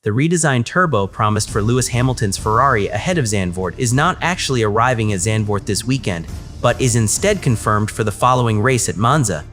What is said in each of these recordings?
The redesigned turbo promised for Lewis Hamilton's Ferrari ahead of Zandvoort is not actually arriving at Zandvoort this weekend, but is instead confirmed for the following race at Monza.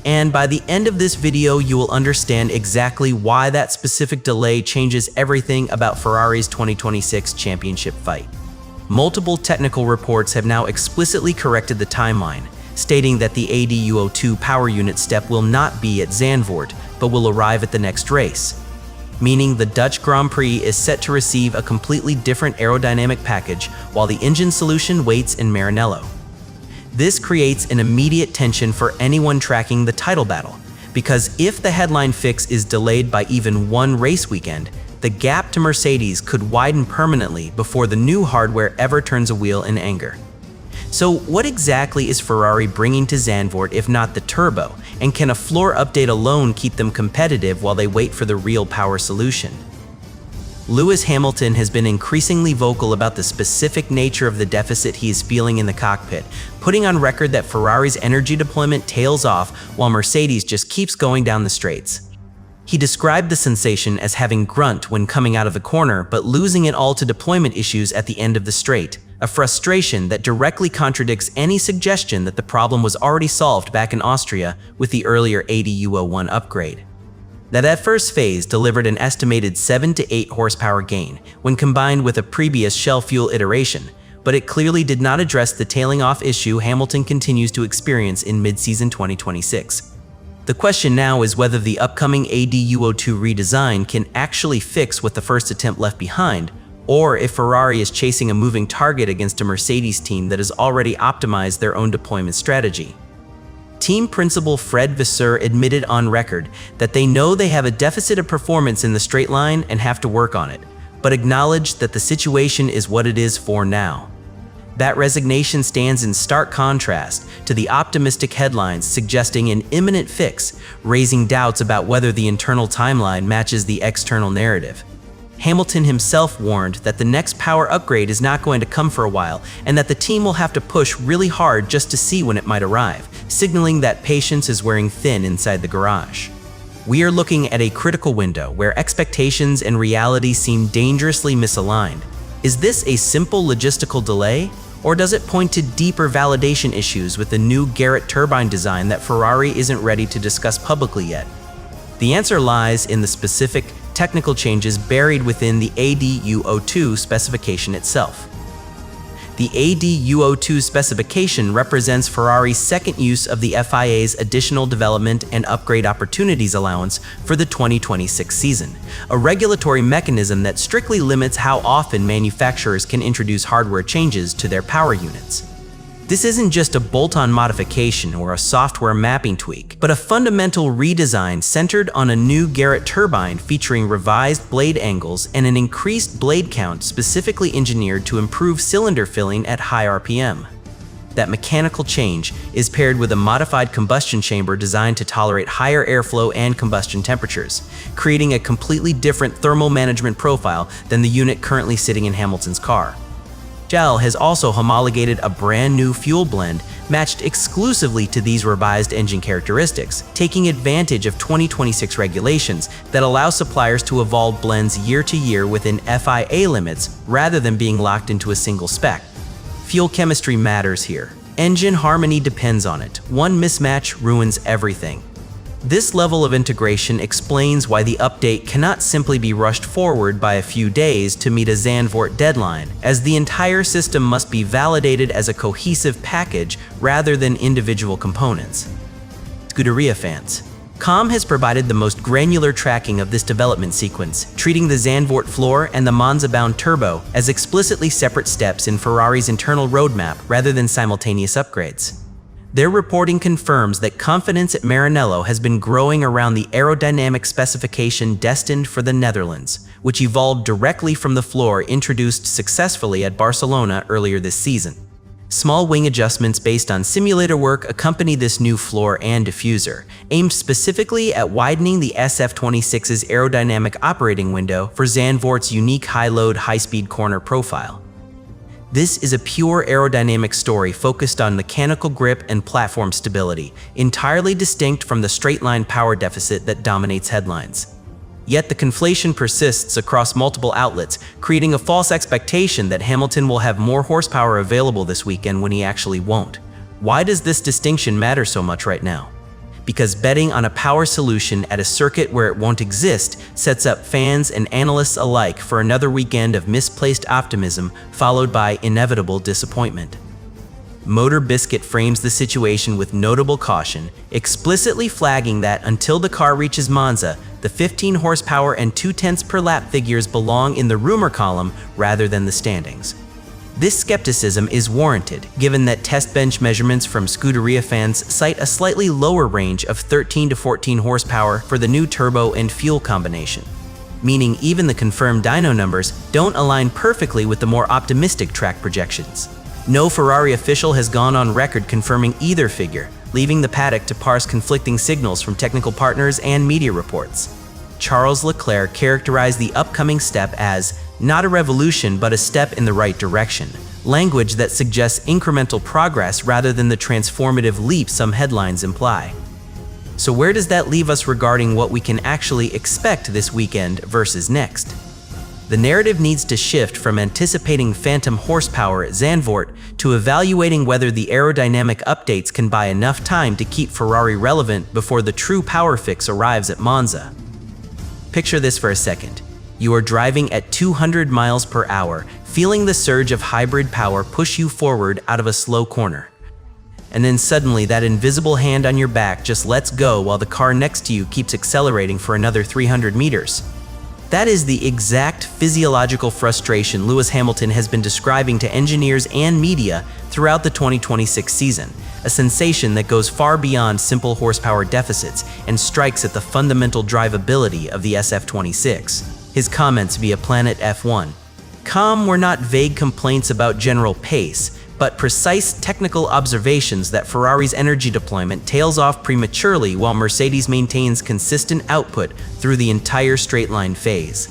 And by the end of this video, you will understand exactly why that specific delay changes everything about Ferrari's 2026 championship fight. Multiple technical reports have now explicitly corrected the timeline, stating that the ADU02 power unit step will not be at Zandvoort, but will arrive at the next race, meaning the Dutch Grand Prix is set to receive a completely different aerodynamic package while the engine solution waits in Maranello. This creates an immediate tension for anyone tracking the title battle, because if the headline fix is delayed by even one race weekend, the gap to Mercedes could widen permanently before the new hardware ever turns a wheel in anger. So what exactly is Ferrari bringing to Zandvoort if not the turbo, and can a floor update alone keep them competitive while they wait for the real power solution? Lewis Hamilton has been increasingly vocal about the specific nature of the deficit he is feeling in the cockpit, putting on record that Ferrari's energy deployment tails off while Mercedes just keeps going down the straights. He described the sensation as having grunt when coming out of the corner, but losing it all to deployment issues at the end of the straight, a frustration that directly contradicts any suggestion that the problem was already solved back in Austria with the earlier ADU01 upgrade. That first phase delivered an estimated 7 to 8 horsepower gain when combined with a previous shell fuel iteration, but it clearly did not address the tailing off issue Hamilton continues to experience in mid-season 2026. The question now is whether the upcoming ADU02 redesign can actually fix what the first attempt left behind, or if Ferrari is chasing a moving target against a Mercedes team that has already optimized their own deployment strategy. Team principal Fred Vasseur admitted on record that they know they have a deficit of performance in the straight line and have to work on it, but acknowledged that the situation is what it is for now. That resignation stands in stark contrast to the optimistic headlines suggesting an imminent fix, raising doubts about whether the internal timeline matches the external narrative. Hamilton himself warned that the next power upgrade is not going to come for a while and that the team will have to push really hard just to see when it might arrive, signaling that patience is wearing thin inside the garage. We are looking at a critical window where expectations and reality seem dangerously misaligned. Is this a simple logistical delay, or does it point to deeper validation issues with the new Garrett turbine design that Ferrari isn't ready to discuss publicly yet? The answer lies in the specific technical changes buried within the ADU02 specification itself. The ADU02 specification represents Ferrari's second use of the FIA's Additional Development and Upgrade Opportunities Allowance for the 2026 season, a regulatory mechanism that strictly limits how often manufacturers can introduce hardware changes to their power units. This isn't just a bolt-on modification or a software mapping tweak, but a fundamental redesign centered on a new Garrett turbine featuring revised blade angles and an increased blade count specifically engineered to improve cylinder filling at high RPM. That mechanical change is paired with a modified combustion chamber designed to tolerate higher airflow and combustion temperatures, creating a completely different thermal management profile than the unit currently sitting in Hamilton's car. Shell has also homologated a brand new fuel blend matched exclusively to these revised engine characteristics, taking advantage of 2026 regulations that allow suppliers to evolve blends year to year within FIA limits rather than being locked into a single spec. Fuel chemistry matters here. Engine harmony depends on it. One mismatch ruins everything. This level of integration explains why the update cannot simply be rushed forward by a few days to meet a Zandvoort deadline, as the entire system must be validated as a cohesive package rather than individual components. Scuderia fans. COM has provided the most granular tracking of this development sequence, treating the Zandvoort floor and the Monza-bound turbo as explicitly separate steps in Ferrari's internal roadmap rather than simultaneous upgrades. Their reporting confirms that confidence at Maranello has been growing around the aerodynamic specification destined for the Netherlands, which evolved directly from the floor introduced successfully at Barcelona earlier this season. Small wing adjustments based on simulator work accompany this new floor and diffuser, aimed specifically at widening the SF26's aerodynamic operating window for Zandvoort's unique high-load, high-speed corner profile. This is a pure aerodynamic story focused on mechanical grip and platform stability, entirely distinct from the straight-line power deficit that dominates headlines. Yet the conflation persists across multiple outlets, creating a false expectation that Hamilton will have more horsepower available this weekend when he actually won't. Why does this distinction matter so much right now? Because betting on a power solution at a circuit where it won't exist sets up fans and analysts alike for another weekend of misplaced optimism followed by inevitable disappointment. Motor Biscuit frames the situation with notable caution, explicitly flagging that until the car reaches Monza, the 15 horsepower and 0.2 per lap figures belong in the rumor column rather than the standings. This skepticism is warranted, given that test bench measurements from Scuderia fans cite a slightly lower range of 13 to 14 horsepower for the new turbo and fuel combination, meaning even the confirmed dyno numbers don't align perfectly with the more optimistic track projections. No Ferrari official has gone on record confirming either figure, leaving the paddock to parse conflicting signals from technical partners and media reports. Charles Leclerc characterized the upcoming step as not a revolution but a step in the right direction, language that suggests incremental progress rather than the transformative leap some headlines imply. So where does that leave us regarding what we can actually expect this weekend versus next? The narrative needs to shift from anticipating phantom horsepower at Zandvoort to evaluating whether the aerodynamic updates can buy enough time to keep Ferrari relevant before the true power fix arrives at Monza. Picture this for a second. You are driving at 200 miles per hour, feeling the surge of hybrid power push you forward out of a slow corner. And then suddenly that invisible hand on your back just lets go while the car next to you keeps accelerating for another 300 meters. That is the exact physiological frustration Lewis Hamilton has been describing to engineers and media throughout the 2026 season, a sensation that goes far beyond simple horsepower deficits and strikes at the fundamental drivability of the SF26. His comments via Planet F1. "Calm were not vague complaints about general pace, but precise technical observations that Ferrari's energy deployment tails off prematurely while Mercedes maintains consistent output through the entire straight-line phase."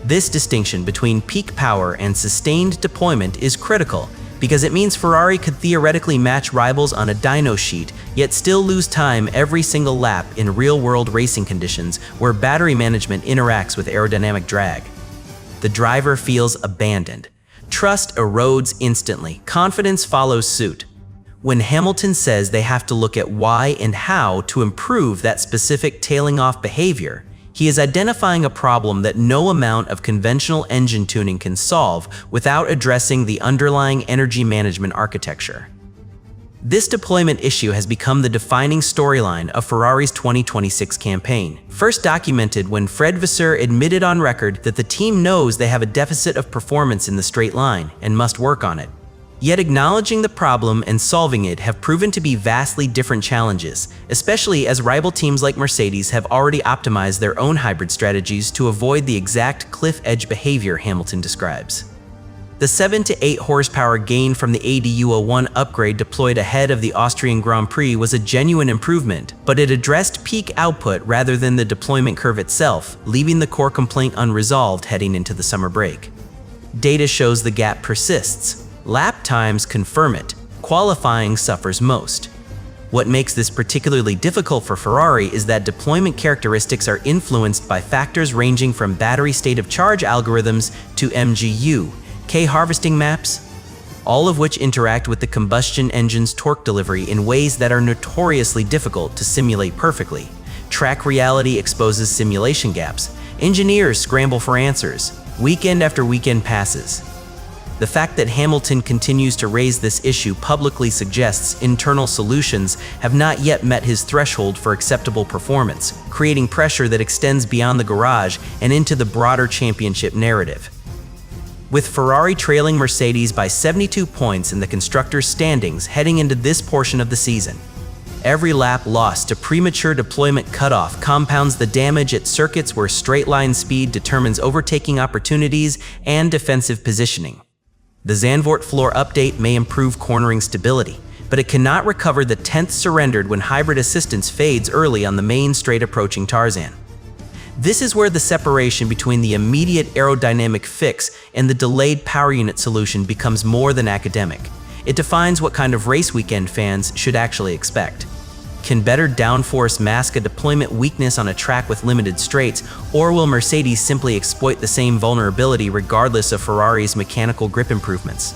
This distinction between peak power and sustained deployment is critical because it means Ferrari could theoretically match rivals on a dyno sheet, yet still lose time every single lap in real-world racing conditions where battery management interacts with aerodynamic drag. The driver feels abandoned. Trust erodes instantly. Confidence follows suit. When Hamilton says they have to look at why and how to improve that specific tailing off behavior, he is identifying a problem that no amount of conventional engine tuning can solve without addressing the underlying energy management architecture. This deployment issue has become the defining storyline of Ferrari's 2026 campaign, first documented when Fred Vasseur admitted on record that the team knows they have a deficit of performance in the straight line and must work on it. Yet acknowledging the problem and solving it have proven to be vastly different challenges, especially as rival teams like Mercedes have already optimized their own hybrid strategies to avoid the exact cliff edge behavior Hamilton describes. The 7 to 8 horsepower gain from the ADU01 upgrade deployed ahead of the Austrian Grand Prix was a genuine improvement, but it addressed peak output rather than the deployment curve itself, leaving the core complaint unresolved heading into the summer break. Data shows the gap persists. Lap times confirm it. Qualifying suffers most. What makes this particularly difficult for Ferrari is that deployment characteristics are influenced by factors ranging from battery state of charge algorithms to MGU, K-harvesting maps, all of which interact with the combustion engine's torque delivery in ways that are notoriously difficult to simulate perfectly. Track reality exposes simulation gaps. Engineers scramble for answers. Weekend after weekend passes. The fact that Hamilton continues to raise this issue publicly suggests internal solutions have not yet met his threshold for acceptable performance, creating pressure that extends beyond the garage and into the broader championship narrative. With Ferrari trailing Mercedes by 72 points in the constructors' standings heading into this portion of the season, every lap lost to premature deployment cutoff compounds the damage at circuits where straight-line speed determines overtaking opportunities and defensive positioning. The Zandvoort floor update may improve cornering stability, but it cannot recover the 10th surrendered when hybrid assistance fades early on the main straight approaching Tarzan. This is where the separation between the immediate aerodynamic fix and the delayed power unit solution becomes more than academic. It defines what kind of race weekend fans should actually expect. Can better downforce mask a deployment weakness on a track with limited straights, or will Mercedes simply exploit the same vulnerability regardless of Ferrari's mechanical grip improvements?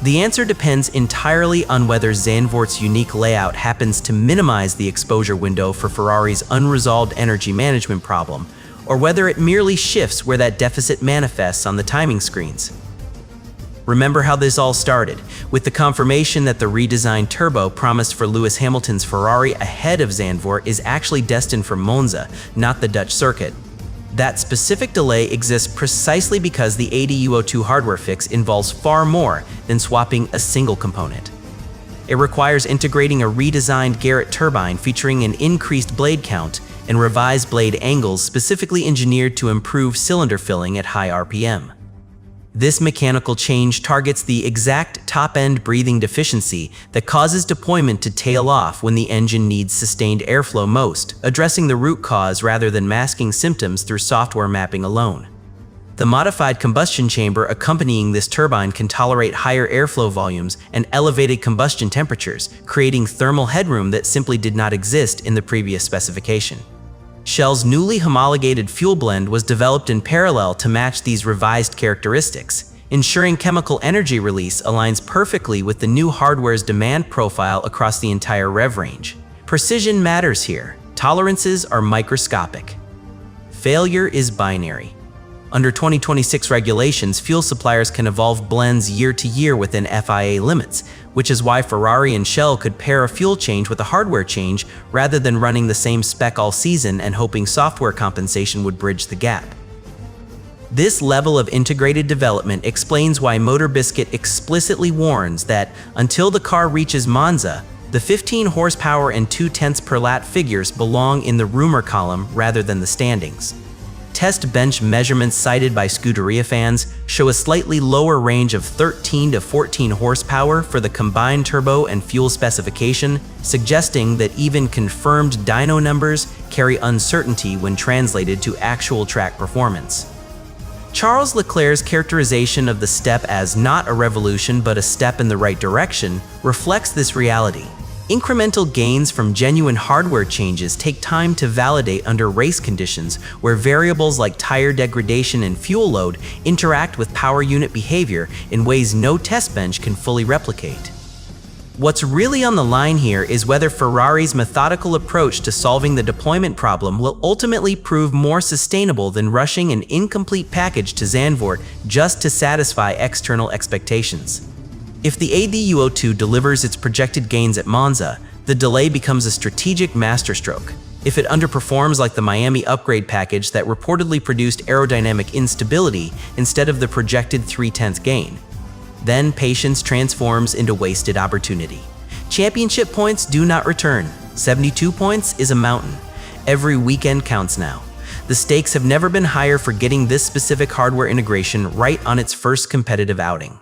The answer depends entirely on whether Zandvoort's unique layout happens to minimize the exposure window for Ferrari's unresolved energy management problem, or whether it merely shifts where that deficit manifests on the timing screens. Remember how this all started, with the confirmation that the redesigned turbo promised for Lewis Hamilton's Ferrari ahead of Zandvoort is actually destined for Monza, not the Dutch circuit. That specific delay exists precisely because the ADU02 hardware fix involves far more than swapping a single component. It requires integrating a redesigned Garrett turbine featuring an increased blade count and revised blade angles specifically engineered to improve cylinder filling at high RPM. This mechanical change targets the exact top-end breathing deficiency that causes deployment to tail off when the engine needs sustained airflow most, addressing the root cause rather than masking symptoms through software mapping alone. The modified combustion chamber accompanying this turbine can tolerate higher airflow volumes and elevated combustion temperatures, creating thermal headroom that simply did not exist in the previous specification. Shell's newly homologated fuel blend was developed in parallel to match these revised characteristics, ensuring chemical energy release aligns perfectly with the new hardware's demand profile across the entire rev range. Precision matters here. Tolerances are microscopic. Failure is binary. Under 2026 regulations, fuel suppliers can evolve blends year to year within FIA limits, which is why Ferrari and Shell could pair a fuel change with a hardware change rather than running the same spec all season and hoping software compensation would bridge the gap. This level of integrated development explains why Motor Biscuit explicitly warns that until the car reaches Monza, the 15 horsepower and 0.2 per lat figures belong in the rumor column rather than the standings. Test bench measurements cited by Scuderia fans show a slightly lower range of 13 to 14 horsepower for the combined turbo and fuel specification, suggesting that even confirmed dyno numbers carry uncertainty when translated to actual track performance. Charles Leclerc's characterization of the step as not a revolution but a step in the right direction reflects this reality. Incremental gains from genuine hardware changes take time to validate under race conditions where variables like tire degradation and fuel load interact with power unit behavior in ways no test bench can fully replicate. What's really on the line here is whether Ferrari's methodical approach to solving the deployment problem will ultimately prove more sustainable than rushing an incomplete package to Zandvoort just to satisfy external expectations. If the ADU02 delivers its projected gains at Monza, the delay becomes a strategic masterstroke. If it underperforms like the Miami upgrade package that reportedly produced aerodynamic instability instead of the projected 0.3 gain, then patience transforms into wasted opportunity. Championship points do not return. 72 points is a mountain. Every weekend counts now. The stakes have never been higher for getting this specific hardware integration right on its first competitive outing.